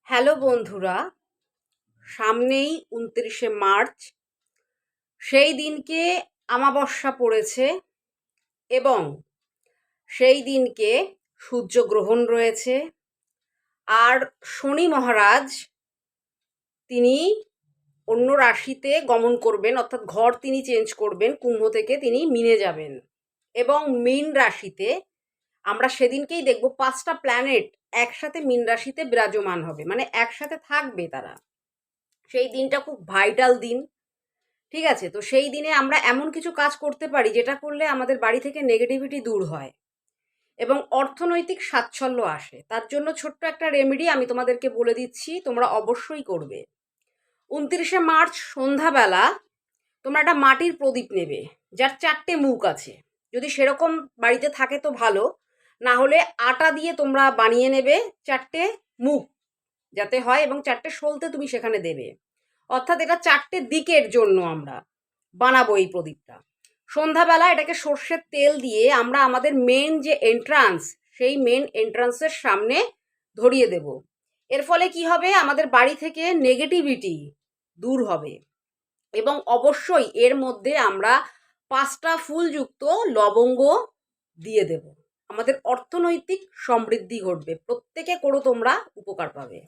Hello বন্ধুরা, সামনেই ২৯শে March. সেই দিনকে আমাবস্যা পড়েছে এবং সেই দিনকে সূর্যগ্রহণ রয়েছে। আর শনি মহারাজ তিনি অন্য রাশিতে গমন করবেন, অর্থাৎ ঘর তিনি চেঞ্জ করবেন, কুম্ভ থেকে তিনি মীনে যাবেন। এবং মীন রাশিতে আমরা সেদিনকেই দেখব ৫টা প্ল্যানেট একসাথে মীন রাশিতে বিরাজমান হবে, মানে একসাথে থাকবে তারা। সেই দিনটা খুব ভাইটাল দিন, ঠিক আছে? তো সেই দিনে আমরা এমন কিছু কাজ করতে পারি যেটা করলে আমাদের বাড়ি থেকে নেগেটিভিটি দূর হয় এবং অর্থনৈতিক স্বাচ্ছল্য আসে। তার জন্য ছোট্ট একটা রেমেডি আমি তোমাদেরকে বলে দিচ্ছি, তোমরা অবশ্যই করবে। ২৯শে মার্চ সন্ধ্যাবেলা তোমরা একটা মাটির প্রদীপ নেবে, যার ৪টে মুখ আছে। যদি সেরকম বাড়িতে থাকে তো ভালো, না হলে আটা দিয়ে তোমরা বানিয়ে নেবে ৪টে মুখ যাতে হয়, এবং ৪টে সলতে তুমি সেখানে দেবে। অর্থাৎ এটা ৪টে দিকের জন্য আমরা বানাবো এই প্রদীপটা। সন্ধ্যাবেলা এটাকে সর্ষের তেল দিয়ে আমরা আমাদের মেন যে এন্ট্রান্স, সেই মেন এন্ট্রান্সের সামনে ধরিয়ে দেব। এর ফলে কি হবে, আমাদের বাড়ি থেকে নেগেটিভিটি দূর হবে। এবং অবশ্যই এর মধ্যে আমরা ৫টা ফুলযুক্ত লবঙ্গ দিয়ে দেব। আমাদের অর্থনৈতিক সমৃদ্ধি ঘটবে। প্রত্যেকে করো, তোমরা উপকার পাবে।